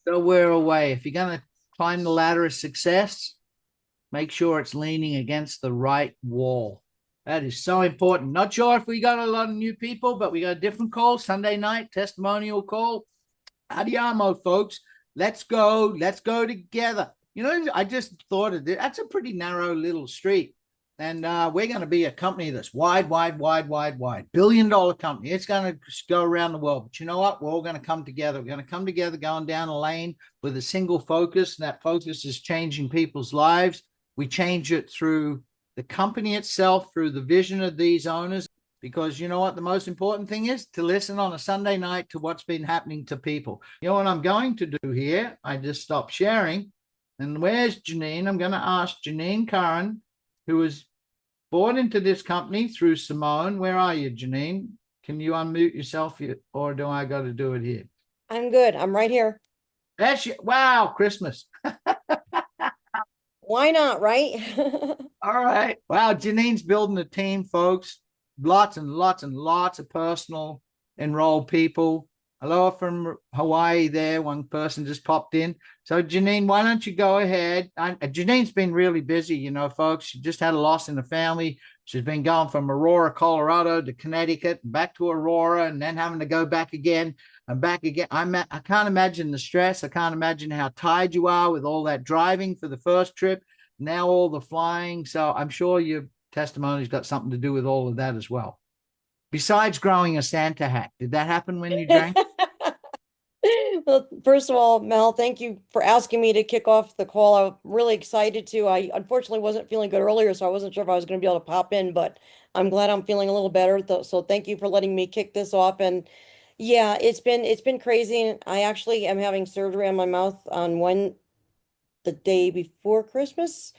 So we're away. If you're going to climb the ladder of success, make sure it's leaning against the right wall. That is so important. Not sure if we got a lot of new people, but we got a different call Sunday night, testimonial call. Adiamo, folks. Let's go. Let's go together. You know, I just thought of it. That's a pretty narrow little street. And we're going to be a company that's wide, wide, wide, wide, wide. $1 billion company. It's going to go around the world. But you know what? We're all going to come together. We're going to come together going down a lane with a single focus. And that focus is changing people's lives. We change it through the company itself, through the vision of these owners. Because you know what the most important thing is? To listen on a Sunday night to what's been happening to people. You know what I'm going to do here? I just stopped sharing. And where's Janine? I'm going to ask Janine Curran, who was bought into this company through Simone. Where are you, Janine? Can you unmute yourself, or do I got to do it here? I'm good. I'm right here. That's you. Wow, Christmas. Why not, right? All right. Wow, Janine's building a team, folks. Lots and lots and lots of personal enrolled people. Hello from Hawaii there. One person just popped in. So, Janine, why don't you go ahead? Janine's been really busy, you know, folks. She just had a loss in the family. She's been going from Aurora, Colorado to Connecticut, back to Aurora, and then having to go back again and back again. I can't imagine the stress. I can't imagine how tired you are with all that driving for the first trip, now all the flying. So I'm sure your testimony's got something to do with all of that as well. Besides growing a Santa hat, did that happen when you drank? Well, first of all, Mel, thank you for asking me to kick off the call. I'm really excited to. I unfortunately wasn't feeling good earlier, so I wasn't sure if I was going to be able to pop in, but I'm glad I'm feeling a little better. So thank you for letting me kick this off. And yeah, it's been crazy. And I actually am having surgery on my mouth on the day before Christmas.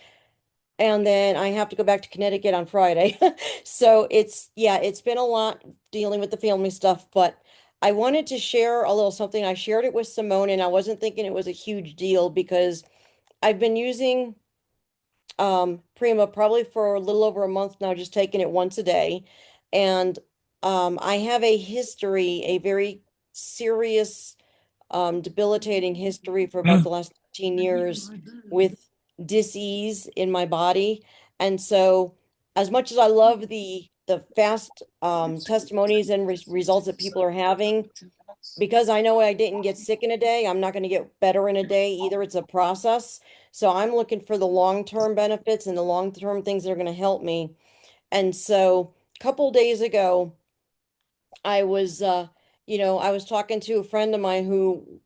And then I have to go back to Connecticut on Friday. So it's been a lot dealing with the family stuff, but I wanted to share a little something. I shared it with Simone and I wasn't thinking it was a huge deal because I've been using Prima probably for a little over a month now, just taking it once a day. And I have a history, a very serious debilitating history for about the last 13 years with dis-ease in my body. And so as much as I love the fast testimonies and results that people are having, because I know I didn't get sick in a day, I'm not going to get better in a day either. It's a process. So I'm looking for the long-term benefits and the long-term things that are going to help me. And so a couple days ago, I was I was talking to a friend of mine who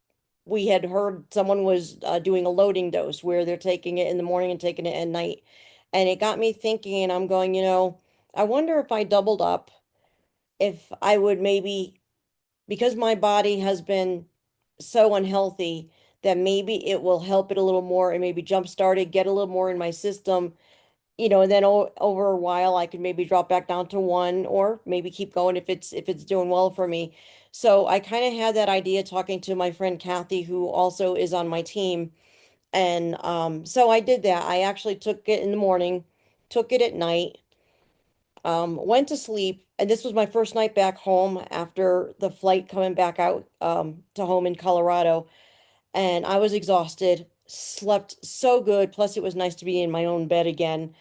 we had heard someone was doing a loading dose where they're taking it in the morning and taking it at night. And it got me thinking, and I'm going, I wonder if I doubled up, if I would maybe, because my body has been so unhealthy, that maybe it will help it a little more and maybe jumpstart it, get a little more in my system, and then over a while I could maybe drop back down to one or maybe keep going if it's doing well for me. So I kind of had that idea talking to my friend Kathy, who also is on my team. And so I did that. I actually took it in the morning, took it at night, went to sleep, and this was my first night back home after the flight coming back out to home in Colorado. And I was exhausted, slept so good, plus it was nice to be in my own bed again.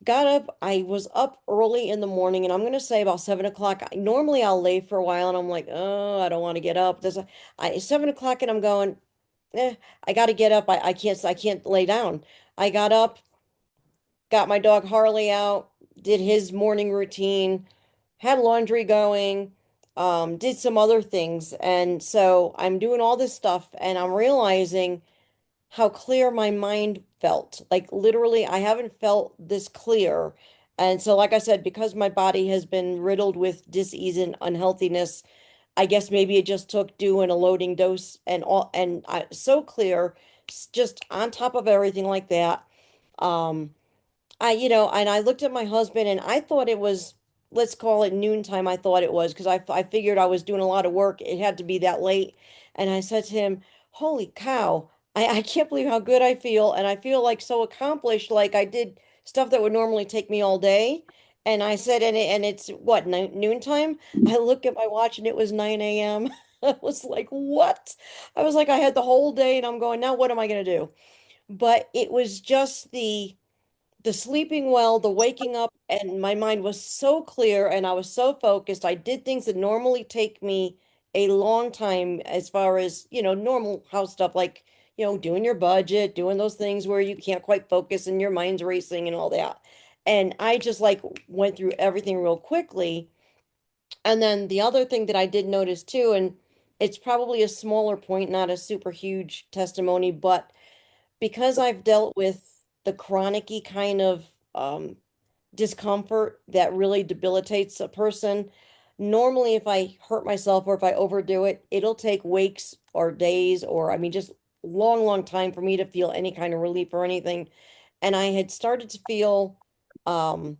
Got up. I was up early in the morning, and I'm gonna say about 7 o'clock. Normally I'll lay for a while, and I'm like, oh, I don't want to get up. 7 o'clock, and I'm going, I got to get up. I can't lay down. I got up, got my dog Harley out, did his morning routine, had laundry going, did some other things, and so I'm doing all this stuff, and I'm realizing how clear my mind felt. Like literally, I haven't felt this clear. And so, like I said, because my body has been riddled with dis-ease and unhealthiness, I guess maybe it just took doing a loading dose and all, and so clear, just on top of everything like that. Um, and I looked at my husband and I thought it was, let's call it noontime. I thought it was because I figured I was doing a lot of work. It had to be that late. And I said to him, holy cow, I can't believe how good I feel. And I feel like so accomplished, like I did stuff that would normally take me all day. And I said, and it's what, noontime? I look at my watch and it was 9 a.m. I was like, what? I was like, I had the whole day and I'm going, now what am I going to do? But it was just the sleeping well, the waking up, and my mind was so clear and I was so focused. I did things that normally take me a long time as far as, normal house stuff like, doing your budget, doing those things where you can't quite focus and your mind's racing and all that. And I just like went through everything real quickly. And then the other thing that I did notice too, and it's probably a smaller point, not a super huge testimony, but because I've dealt with the chronic-y kind of discomfort that really debilitates a person, normally if I hurt myself or if I overdo it, it'll take weeks or days or I mean just long, long time for me to feel any kind of relief or anything. And I had started to feel um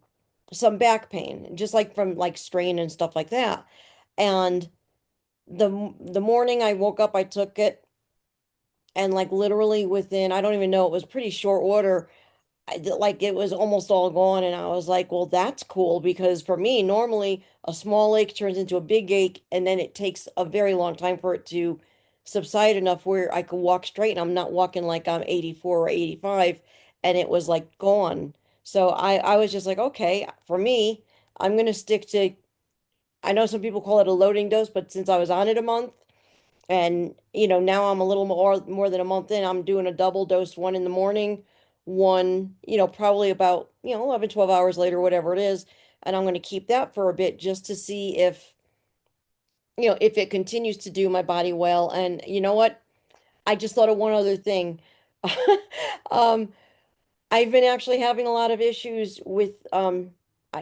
some back pain, just like from like strain and stuff like that. And the morning I woke up, I took it and like literally within, I don't even know, it was pretty short order. Like it was almost all gone. And I was like, well, that's cool because for me, normally a small ache turns into a big ache and then it takes a very long time for it to subside enough where I could walk straight and I'm not walking like I'm 84 or 85 and it was like gone. So I was just like, okay, for me, I'm going to stick to, I know some people call it a loading dose, but since I was on it a month, and now I'm a little more than a month in, I'm doing a double dose, one in the morning, one, probably about, 11, 12 hours later, whatever it is. And I'm going to keep that for a bit just to see if, if it continues to do my body well. And you know what? I just thought of one other thing. Um, I've been actually having a lot of issues with, I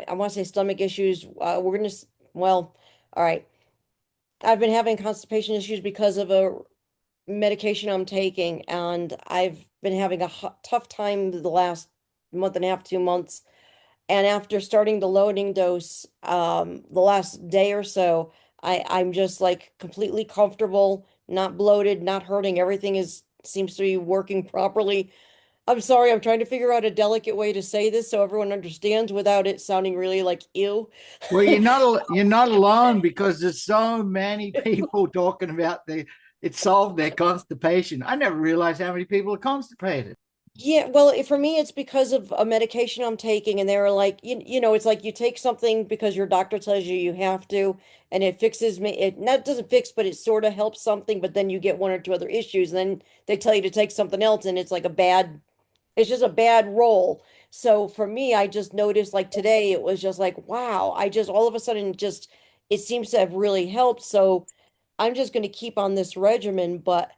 want to say stomach issues. Well, all right. I've been having constipation issues because of a medication I'm taking, and I've been having a tough time the last month and a half, 2 months. And after starting the loading dose, the last day or so, I'm just like completely comfortable, not bloated, not hurting. Everything is seems to be working properly. I'm sorry, I'm trying to figure out a delicate way to say this so everyone understands without it sounding really like ew. Well, you're not alone because there's so many people talking about it solved their constipation. I never realized how many people are constipated. Yeah, well, for me, it's because of a medication I'm taking, and they were like, it's like you take something because your doctor tells you you have to, and it fixes me. It not doesn't fix, but it sort of helps something, but then you get one or two other issues, and then they tell you to take something else, and it's like it's just a bad roll. So for me, I just noticed like today, it was just like, wow, I just all of a sudden just it seems to have really helped. So I'm just going to keep on this regimen, but.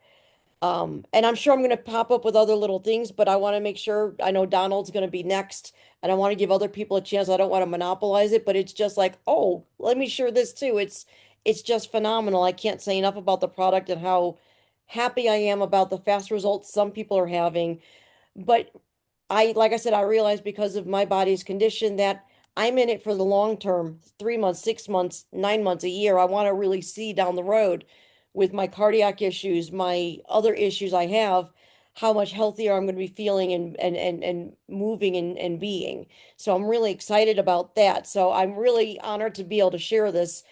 And I'm sure I'm going to pop up with other little things, but I want to make sure I know Donald's going to be next, and I want to give other people a chance. I don't want to monopolize it, but it's just like, oh, let me share this too. It's just phenomenal. I can't say enough about the product and how happy I am about the fast results some people are having. But like I said, I realized because of my body's condition that I'm in it for the long term, 3 months, 6 months, 9 months, a year. I want to really see down the road with my cardiac issues, my other issues I have, how much healthier I'm going to be feeling and moving and being. So I'm really excited about that. So I'm really honored to be able to share this.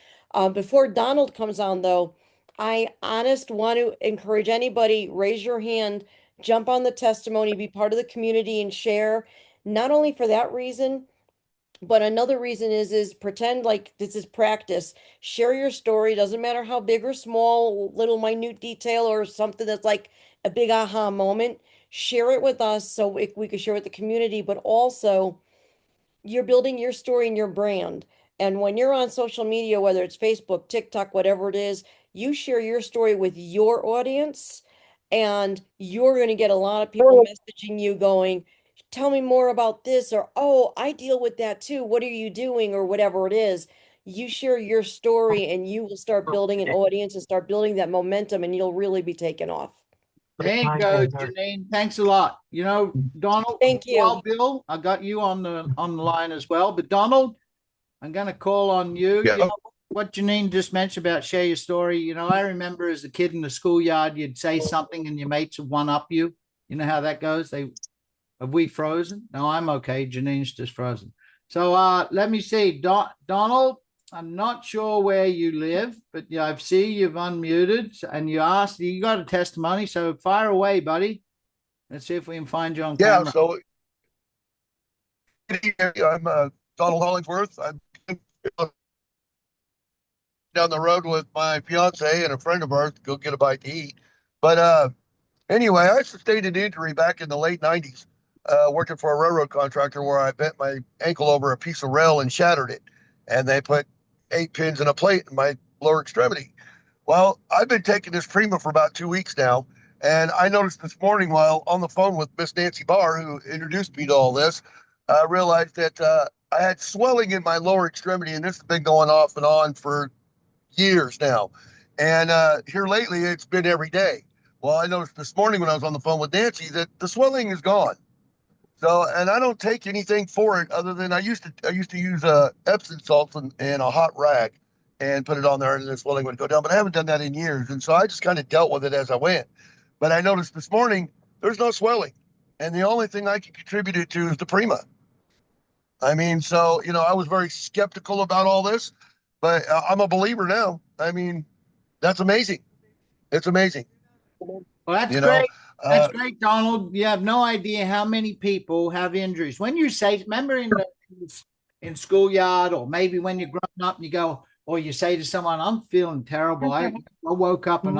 Before Donald comes on, though, I honest want to encourage anybody, raise your hand, jump on the testimony, be part of the community and share. Not only for that reason, but another reason is pretend like this is practice. Share your story. Doesn't matter how big or small, little minute detail or something that's like a big aha moment. Share it with us so we could share with the community, but also you're building your story and your brand. And when you're on social media, whether it's Facebook, TikTok, whatever it is, you share your story with your audience, and you're going to get a lot of people messaging you going, tell me more about this, or, oh, I deal with that too. What are you doing? Or whatever it is. You share your story and you will start building an audience and start building that momentum, and you'll really be taken off. There you go, Janine. Thanks a lot. Donald, Thank you. while Bill, I got you on the line as well. But Donald, I'm gonna call on you. Yeah. What Janine just mentioned about share your story. I remember as a kid in the schoolyard, you'd say something and your mates would one up you. You know how that goes? Have we frozen? No, I'm okay. Janine's just frozen. So let me see. Donald, I'm not sure where you live, but yeah, I see you've unmuted and you asked, you got a testimony, so fire away, buddy. Let's see if we can find you on Yeah, camera. so I'm Donald Hollingsworth. I'm down the road with my fiance and a friend of ours to go get a bite to eat. But anyway, I sustained an injury back in the late 90s, working for a railroad contractor where I bent my ankle over a piece of rail and shattered it. And they put 8 pins in a plate in my lower extremity. Well, I've been taking this Prima for about 2 weeks now. And I noticed this morning while on the phone with Miss Nancy Barr, who introduced me to all this, I realized that I had swelling in my lower extremity, and this has been going off and on for years now. And here lately, it's been every day. Well, I noticed this morning when I was on the phone with Nancy that the swelling is gone. So, and I don't take anything for it other than I used to use Epsom salts and a hot rag and put it on there, and the swelling would go down. But I haven't done that in years, and so I just kind of dealt with it as I went. But I noticed this morning there's no swelling, and the only thing I can contribute it to is the Prima. I mean, so I was very skeptical about all this, but I'm a believer now. I mean, that's amazing. It's amazing. Well, that's You know, great. That's uh, great, Donald. You have no idea how many people have injuries. When you say, remember in schoolyard, or maybe when you're growing up and you go, or you say to someone, I'm feeling terrible. I woke up and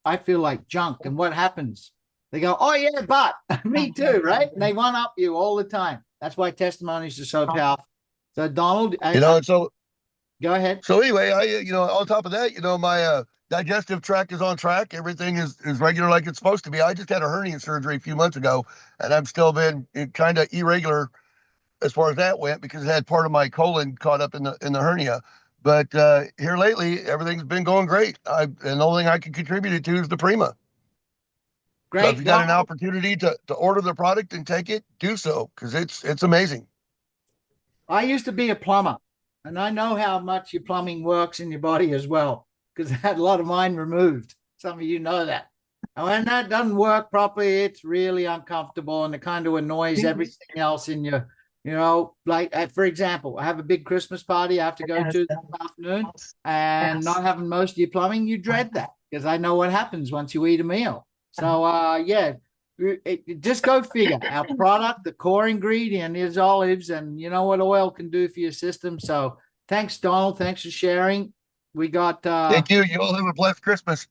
I feel like junk. And what happens? They go, oh, yeah, but me too, right? And they one up you all the time. That's why testimonies are so powerful. So, Donald, and so go ahead. So anyway, on top of that, my digestive tract is on track. Everything is regular like it's supposed to be. I just had a hernia surgery a few months ago, and I've still been kind of irregular as far as that went because it had part of my colon caught up in the hernia. But here lately, everything's been going great. And the only thing I can contribute it to is the Prima. So if Great, you got an Donald. opportunity to order the product and take it, do so because it's amazing. I used to be a plumber, and I know how much your plumbing works in your body as well, because I had a lot of mine removed. Some of you know that. And when that doesn't work properly, it's really uncomfortable and it kind of annoys everything else in your, like, for example, I have a big Christmas party I have to go to this afternoon, and not having most of your plumbing, you dread that because I know what happens once you eat a meal. So, yeah, just go figure. Our product, the core ingredient is olives, and you know what oil can do for your system. So thanks, Donald. Thanks for sharing. We got Thank you. You all have a blessed Christmas.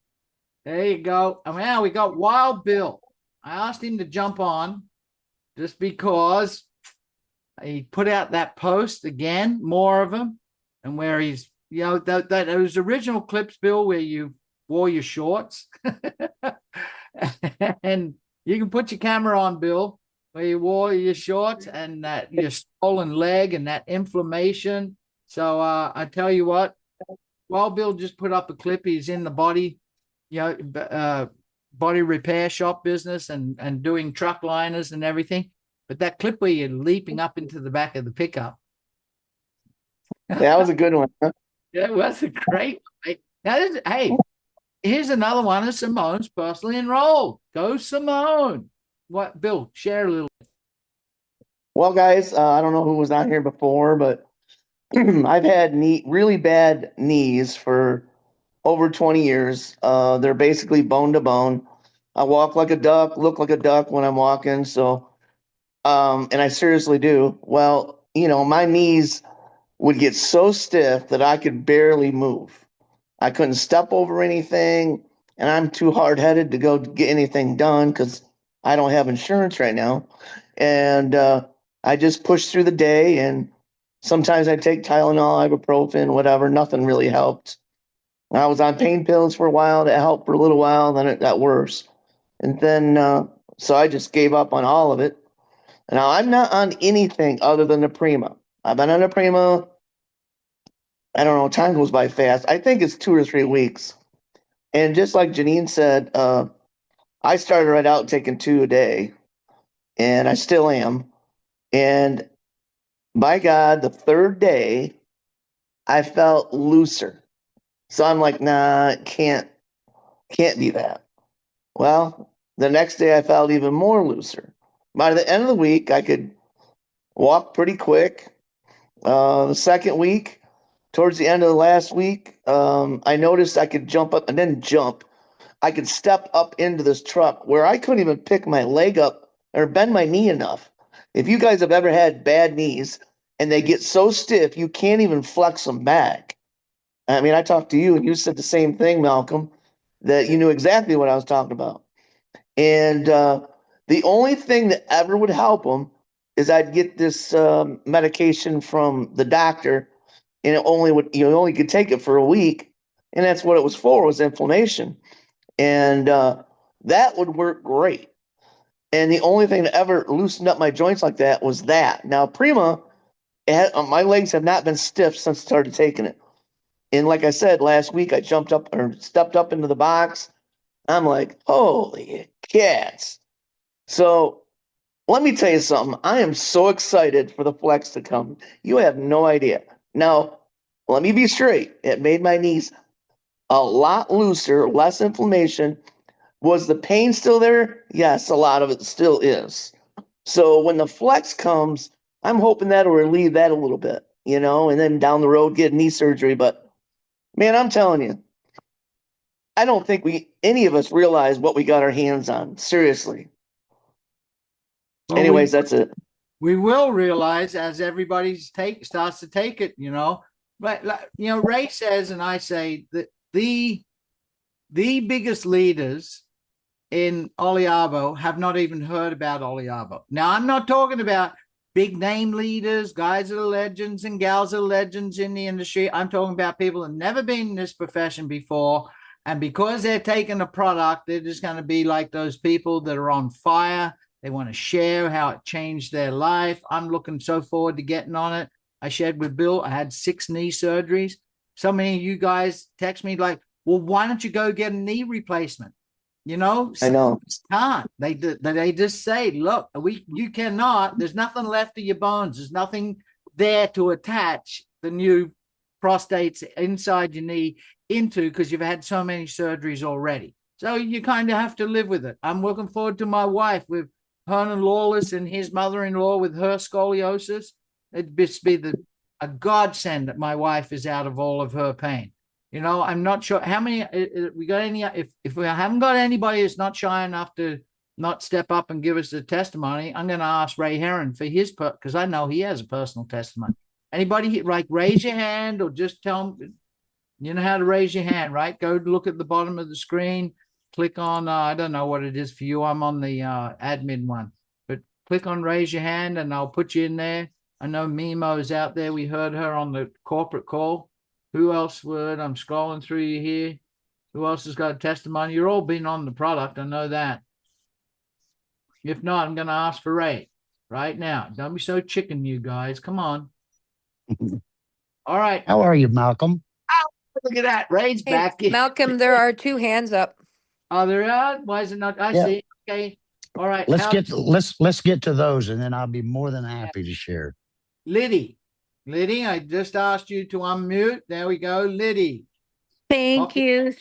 there you go. And now we got Wild Bill. I asked him to jump on just because he put out that post again, more of them, and where he's that those original clips, Bill, where you wore your shorts. And you can put your camera on, Bill, where you wore your shorts and that your swollen leg and that inflammation. So I tell you what, while Bill just put up a clip, he's in the body repair shop business and doing truck liners and everything. But that clip where you're leaping up into the back of the pickup. That was a good one. Huh? Yeah, it was a great one. Now, hey, here's another one of Simone's personally enrolled. Go Simone. What, Bill, share a little. Well, guys, I don't know who was on here before, but I've had really bad knees for over 20 years. They're basically bone to bone. I walk like a duck, look like a duck when I'm walking. So, and I seriously do. Well, my knees would get so stiff that I could barely move. I couldn't step over anything, and I'm too hard-headed to go get anything done because I don't have insurance right now. And I just push through the day, and sometimes I take Tylenol, ibuprofen, whatever. Nothing really helped. I was on pain pills for a while. That helped for a little while. Then it got worse. And then, so I just gave up on all of it. And now I'm not on anything other than the Prima. I've been on the Prima. I don't know. Time goes by fast. I think it's 2 or 3 weeks. And just like Janine said, I started right out taking 2 a day, and I still am. And by God, the third day, I felt looser. So I'm like, nah, it can't be that. Well, the next day I felt even more looser. By the end of the week, I could walk pretty quick. The second week, towards the end of the last week, I noticed I could jump up and then jump. I could step up into this truck where I couldn't even pick my leg up or bend my knee enough. If you guys have ever had bad knees and they get so stiff you can't even flex them back. I mean, I talked to you and you said the same thing, Malcolm, that you knew exactly what I was talking about. And the only thing that ever would help them is I'd get this medication from the doctor, and it only would you only could take it for a week, and that's what it was for, was inflammation, and that would work great. And the only thing that ever loosened up my joints like that was that. Now, Prima, my legs have not been stiff since I started taking it. And like I said, last week I jumped up or stepped up into the box. I'm like, holy cats. So let me tell you something. I am so excited for the flex to come. You have no idea. Now, let me be straight. It made my knees a lot looser, less inflammation. Was the pain still there? Yes, a lot of it still is. So when the flex comes, I'm hoping that'll relieve that a little bit, and then down the road get knee surgery. But man, I'm telling you, I don't think any of us realize what we got our hands on. Seriously. Well, Anyways, that's it. we will realize as everybody starts to take it, But Ray says, and I say that the biggest leaders in Oliabo have not even heard about Oliabo. Now, I'm not talking about big name leaders, guys that are legends and gals that are legends in the industry. I'm talking about people that have never been in this profession before. And because they're taking a product, they're just going to be like those people that are on fire. They want to share how it changed their life. I'm looking so forward to getting on it. I shared with Bill, I had 6 knee surgeries. So many of you guys text me like, well, why don't you go get a knee replacement? I know. Can't. They just say, look, you cannot. There's nothing left of your bones. There's nothing there to attach the new prostates inside your knee into because you've had so many surgeries already. So you kind of have to live with it. I'm looking forward to my wife with Hernan Lawless and his mother-in-law with her scoliosis. It'd just be a godsend that my wife is out of all of her pain. I'm not sure how many we got any. If we haven't got anybody that's not shy enough to not step up and give us a testimony, I'm going to ask Ray Heron for his because I know he has a personal testimony. Anybody like raise your hand or just tell them, you know how to raise your hand, right? Go look at the bottom of the screen, click on, I don't know what it is for you. I'm on the admin one, but click on raise your hand and I'll put you in there. I know Mimo's out there. We heard her on the corporate call. Who else would? I'm scrolling through you here. Who else has got a testimony? You're all been on the product. I know that. If not, I'm going to ask for Ray right now. Don't be so chicken, you guys. Come on. All right. How are you, Malcolm? Oh, look at that. Ray's Hey, back. Malcolm, there are 2 hands up. Oh, there are? Why is it not? I Yeah. see. Okay. All right. Let's get to those, and then I'll be more than happy to share. Liddy, I just asked you to unmute. There we go, Liddy. Thank you.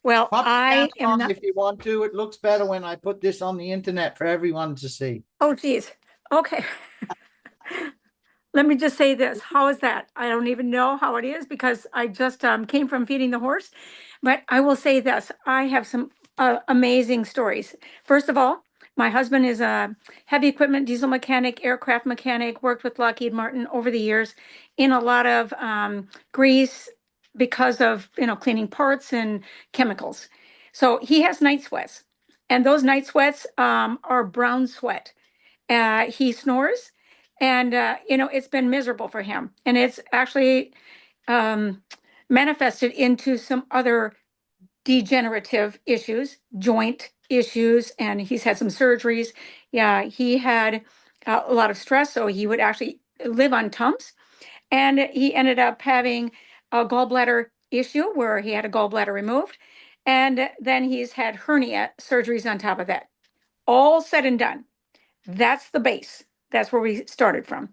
Well, Pop I it down am not. if you want to. It looks better when I put this on the internet for everyone to see. Oh, geez. Okay. Let me just say this. How is that? I don't even know how it is because I just came from feeding the horse. But I will say this. I have some amazing stories. First of all, my husband is a heavy equipment diesel mechanic, aircraft mechanic, worked with Lockheed Martin over the years in a lot of grease because of, cleaning parts and chemicals. So he has night sweats. And those night sweats are brown sweat. He snores and, it's been miserable for him. And it's actually manifested into some other degenerative issues, joint issues, and he's had some surgeries. Yeah, he had a lot of stress, so he would actually live on Tums. And he ended up having a gallbladder issue where he had a gallbladder removed. And then he's had hernia surgeries on top of that. All said and done. That's the base. That's where we started from.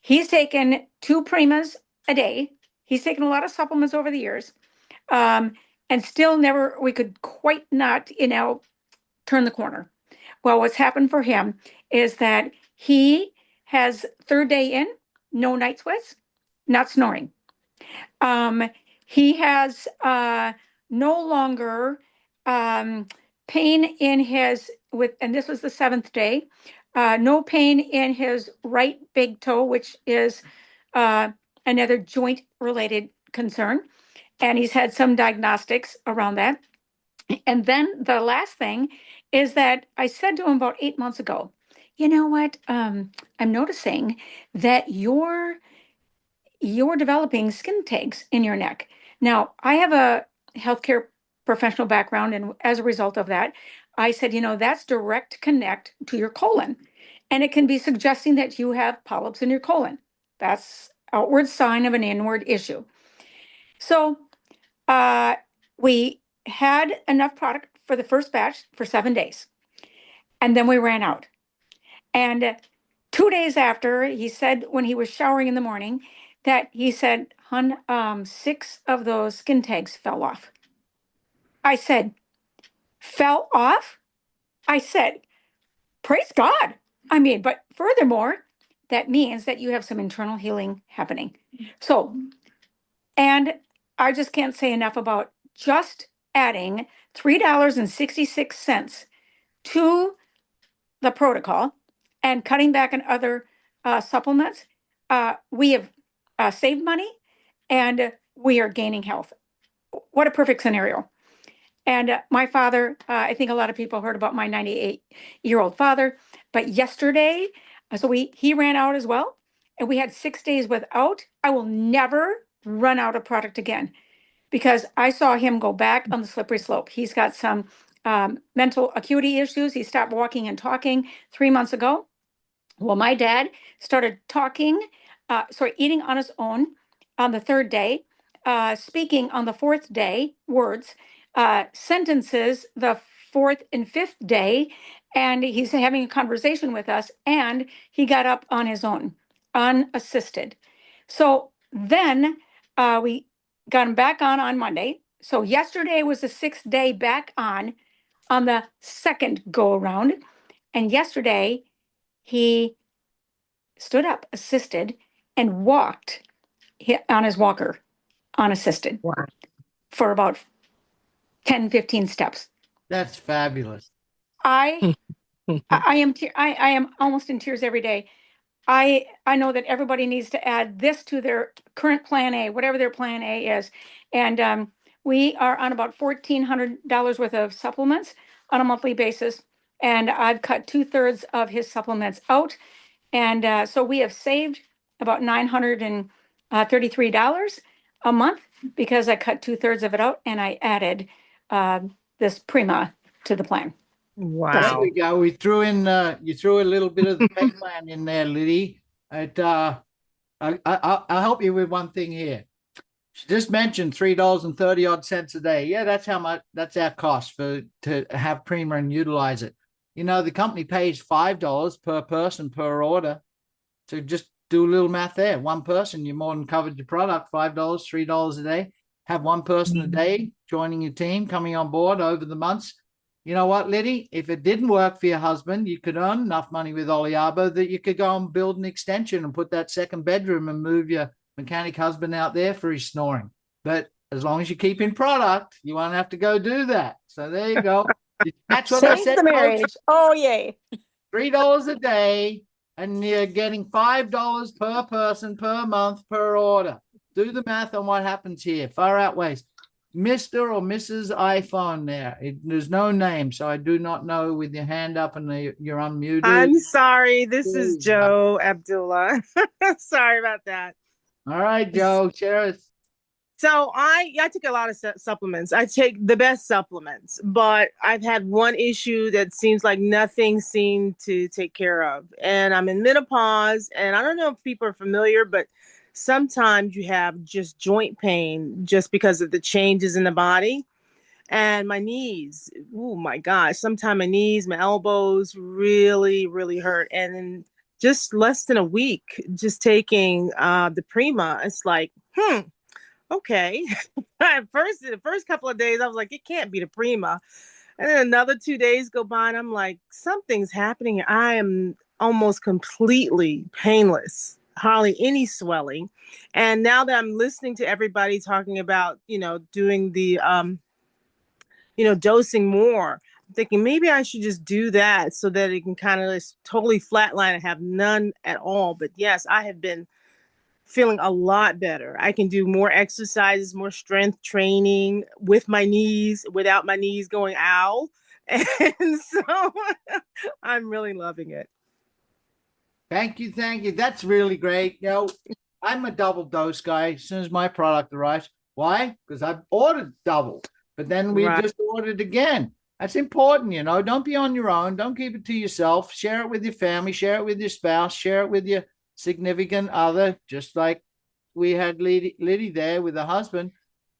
He's taken 2 Primas a day. He's taken a lot of supplements over the years. And still we could quite not, turn the corner. Well, what's happened for him is that he has 3rd day in, no night sweats, not snoring. He has no longer pain in his and this was the 7th day. No pain in his right big toe, which is another joint related concern. And he's had some diagnostics around that. And then the last thing is that I said to him about 8 months ago, you know what? I'm noticing that you're developing skin tags in your neck. Now, I have a healthcare professional background, and as a result of that, I said, that's direct connect to your colon. And it can be suggesting that you have polyps in your colon. That's outward sign of an inward issue. So we had enough product for the first batch for 7 days. And then we ran out. And 2 days after, he said when he was showering in the morning that he said, "Hun, 6 of those skin tags fell off." I said, "Fell off?" I said, "Praise God." I mean, but furthermore, that means that you have some internal healing happening. So, and I just can't say enough about just adding $3.66 to the protocol and cutting back on other supplements. We have saved money and we are gaining health. What a perfect scenario. And my father, I think a lot of people heard about my 98-year-old father, but yesterday, he ran out as well. And we had 6 days without. I will never run out of product again because I saw him go back on the slippery slope. He's got some mental acuity issues. He stopped walking and talking 3 months ago. Well, my dad started eating on his own on the 3rd day, speaking on the 4th day, words, sentences the 4th and 5th day, and he's having a conversation with us, and he got up on his own, unassisted. So then we got him back on Monday. So yesterday was the 6th day back on the 2nd go around. And yesterday he stood up, assisted, and walked on his walker, unassisted, for about 10, 15 steps. That's fabulous. I am almost in tears every day. I know that everybody needs to add this to their current plan A, whatever their plan A is. And we are on about $1,400 worth of supplements on a monthly basis. And I've cut 2/3 of his supplements out. And so we have saved about $933 a month because I cut 2/3 of it out and I added this Prima to the plan. There Wow. we go. We threw in you threw a little bit of the pay plan in there, Liddy. I'll help you with one thing here. She just mentioned $3.30 a day. Yeah, that's how much. That's our cost to have Prima and utilize it. The company pays $5 per person per order. So just do a little math there. One person, you more than covered your product. $5, $3 a day. Have one person a day joining your team, coming on board over the months. You know what, Liddy? If it didn't work for your husband, you could earn enough money with Oliabo that you could go and build an extension and put that 2nd bedroom and move your mechanic husband out there for his snoring. But as long as you keep in product, you won't have to go do that. So there you go. That's what I Save said. the marriage. Oh, yay. $3 a day, and you're getting $5 per person per month per order. Do the math on what happens here. Far outweighs. Mr. or Mrs. iPhone there. There's no name, so I do not know with your hand up and you're unmuted. I'm sorry. This is Joe Abdullah. Sorry about that. All right, Joe, share us. So I take a lot of supplements. I take the best supplements, but I've had one issue that seems like nothing seemed to take care of. And I'm in menopause, and I don't know if people are familiar, but sometimes you have just joint pain just because of the changes in the body. And my knees, oh my gosh, sometimes my knees, my elbows really, really hurt. And in just less than a week, just taking the Prima, it's like, okay. The first couple of days, I was like, it can't be the Prima. And then another 2 days go by, and I'm like, something's happening. I am almost completely painless. hardly any swelling. And now that I'm listening to everybody talking about, doing the, dosing more, I'm thinking maybe I should just do that so that it can kind of just totally flatline and have none at all. But yes, I have been feeling a lot better. I can do more exercises, more strength training with my knees without my knees going ow. And so I'm really loving it. Thank you. Thank you. That's really great. I'm a double dose guy as soon as my product arrives. Why? Because I've ordered double, but then we Right. just ordered again. That's important, Don't be on your own. Don't keep it to yourself. Share it with your family, share it with your spouse, share it with your significant other, just like we had Liddy there with her husband.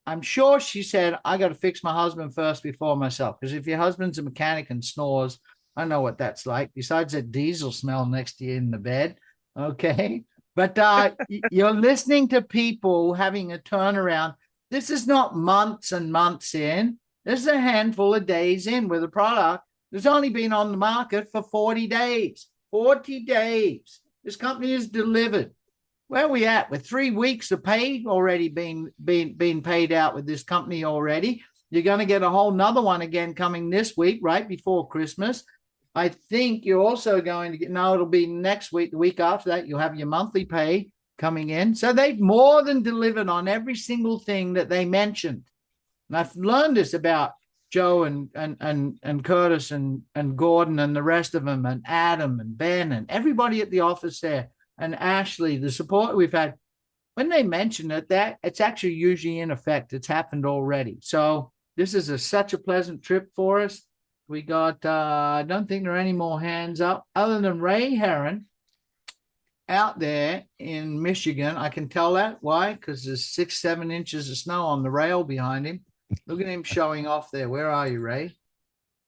I'm sure she said, I got to fix my husband first before myself. Because if your husband's a mechanic and snores, I know what that's like. Besides that diesel smell next to you in the bed. Okay. But you're listening to people having a turnaround. This is not months and months in. This is a handful of days in with a product that's only been on the market for 40 days. 40 days. This company is delivered. Where are we at? With 3 weeks of pay already being paid out with this company already. You're going to get a whole nother one again coming this week, right before Christmas. I think you're also going to get, no, it'll be next week, the week after that, you'll have your monthly pay coming in. So they've more than delivered on every single thing that they mentioned. And I've learned this about Joe and Curtis and Gordon and the rest of them and Adam and Ben and everybody at the office there. And Ashley, the support we've had, when they mention it, that it's actually usually in effect. It's happened already. So this is such a pleasant trip for us. We got, I don't think there are any more hands up other than Ray Heron out there in Michigan. I can tell that. Why? Because there's 6-7 inches of snow on the rail behind him. Look at him showing off there. Where are you, Ray?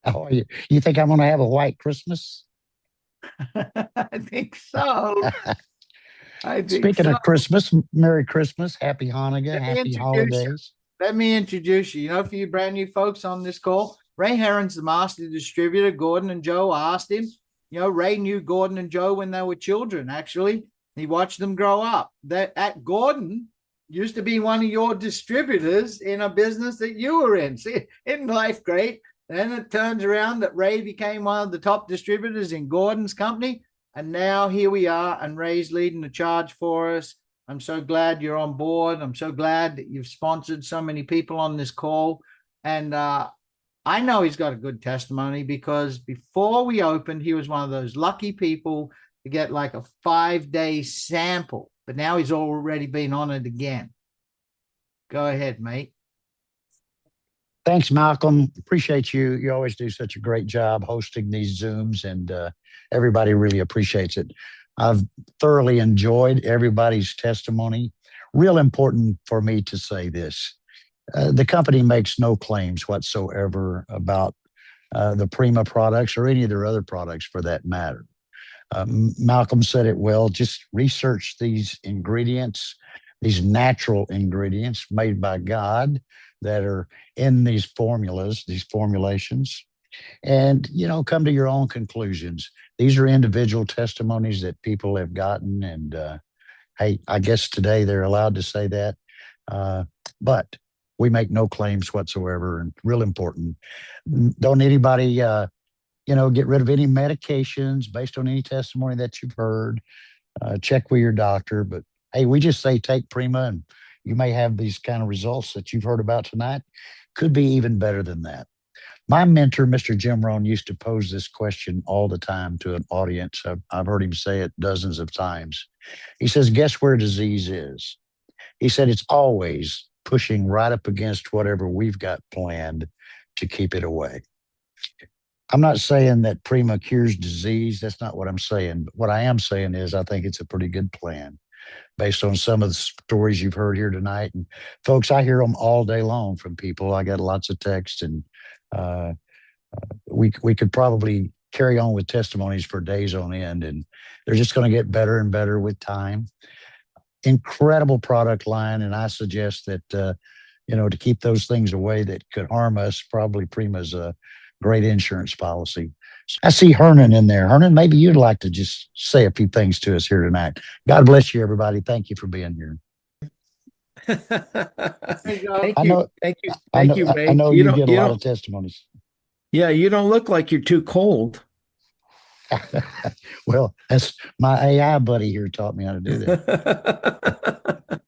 How are you? You think I'm going to have a white Christmas? I think so. Speaking of Christmas, Merry Christmas, Happy Hanukkah, Happy Holidays. Let me introduce you. For you brand new folks on this call, Ray Heron's the master distributor. Gordon and Joe asked him. Ray knew Gordon and Joe when they were children, actually. He watched them grow up. At Gordon used to be one of your distributors in a business that you were in. See, isn't life great? Then it turns around that Ray became one of the top distributors in Gordon's company. And now here we are, and Ray's leading the charge for us. I'm so glad you're on board. I'm so glad that you've sponsored so many people on this call. And I know he's got a good testimony because before we opened, he was one of those lucky people to get like a 5-day sample. But now he's already been honored again. Go ahead, mate. Thanks, Malcolm. Appreciate you. You always do such a great job hosting these Zooms, and everybody really appreciates it. I've thoroughly enjoyed everybody's testimony. Real important for me to say this. The company makes no claims whatsoever about the Prima products or any of their other products for that matter. Malcolm said it well. Just research these ingredients, these natural ingredients made by God that are in these formulas, these formulations, and, come to your own conclusions. These are individual testimonies that people have gotten. And, hey, I guess today they're allowed to say that. But we make no claims whatsoever, and real important. Don't anybody, get rid of any medications based on any testimony that you've heard. Check with your doctor. But hey, we just say take Prima, and you may have these kind of results that you've heard about tonight. Could be even better than that. My mentor, Mr. Jim Rohn, used to pose this question all the time to an audience. I've heard him say it dozens of times. He says, guess where disease is? He said, it's always pushing right up against whatever we've got planned to keep it away. I'm not saying that Prima cures disease. That's not what I'm saying. But what I am saying is I think it's a pretty good plan based on some of the stories you've heard here tonight. And folks, I hear them all day long from people. I got lots of texts, and we could probably carry on with testimonies for days on end, and they're just going to get better and better with time. Incredible product line, and I suggest that to keep those things away that could harm us, probably Prima's a great insurance policy. I see Hernan in there. Hernan, maybe you'd like to just say a few things to us here tonight. God bless you, everybody. Thank you for being here. There you go. Thank I you. know, Thank you. I Thank know, you, I Ray. know you get a lot of testimonies. Yeah, you don't look like you're too cold. Well, that's my AI buddy here taught me how to do that.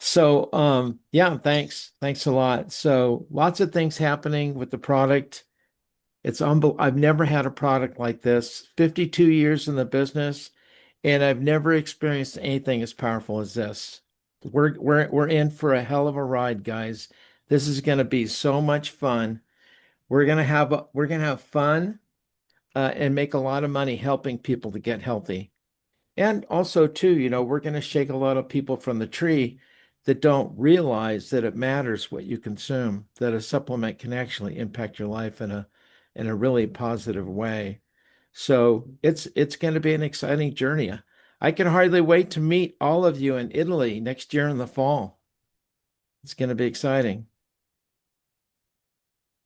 So, yeah, thanks. Thanks a lot. So lots of things happening with the product. It's I've never had a product like this. 52 years in the business, and I've never experienced anything as powerful as this. We're in for a hell of a ride, guys. This is going to be so much fun. We're gonna have fun and make a lot of money helping people to get healthy. And also, too, we're going to shake a lot of people from the tree that don't realize that it matters what you consume, that a supplement can actually impact your life in a really positive way. So it's going to be an exciting journey. I can hardly wait to meet all of you in Italy next year in the fall. It's going to be exciting.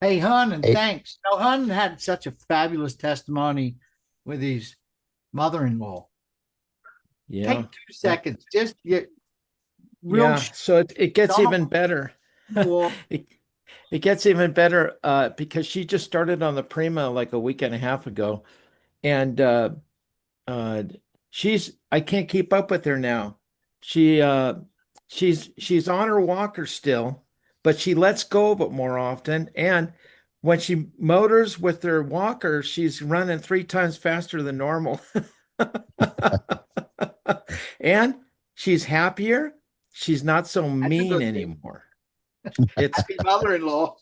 Hey, Hernan, Hey. thanks. Now, Hernan had such a fabulous testimony with his mother-in-law. Yeah. Take 2 seconds. Just get real Yeah. So it gets Don't- even better. Well, It gets even better because she just started on the Prima like a week and a half ago, and uh, I can't keep up with her now. She she's on her walker still, but she lets go of it more often. And when she motors with her walker, she's running 3 times faster than normal. And she's happier. She's not so that's a mean good thing. anymore. It's Happy mother-in-law.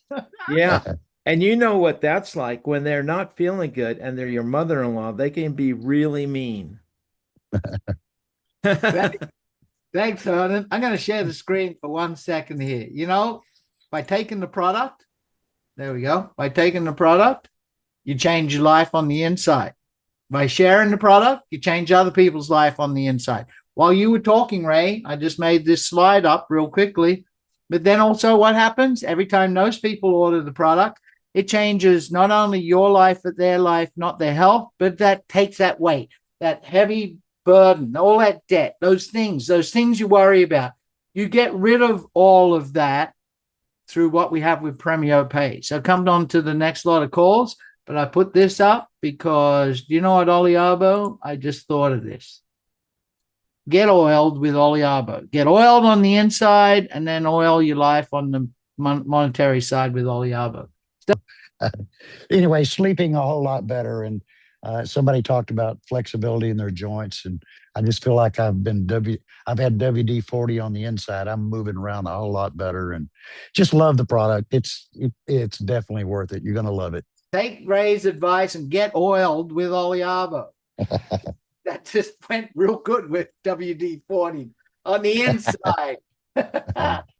yeah. And you know what that's like when they're not feeling good and they're your mother-in-law, they can be really mean. Thanks, Hernan. I'm going to share the screen for 1 second here. By taking the product, there we go. By taking the product, you change your life on the inside. By sharing the product, you change other people's life on the inside. While you were talking, Ray, I just made this slide up real quickly. But then also what happens every time those people order the product, it changes not only your life, but their life, not their health, but that takes that weight, that heavy burden, all that debt, those things you worry about. You get rid of all of that through what we have with Premio Pay. So come on to the next lot of calls, but I put this up because you know what, Oliabo? I just thought of this. Get oiled with Oliabo. Get oiled on the inside and then oil your life on the monetary side with Oliabo. Anyway, sleeping a whole lot better. And somebody talked about flexibility in their joints. And I just feel like I've had WD-40 on the inside. I'm moving around a whole lot better and just love the product. It's definitely worth it. You're going to love it. Take Ray's advice and get oiled with Oliabo. That just went real good with WD-40 on the inside.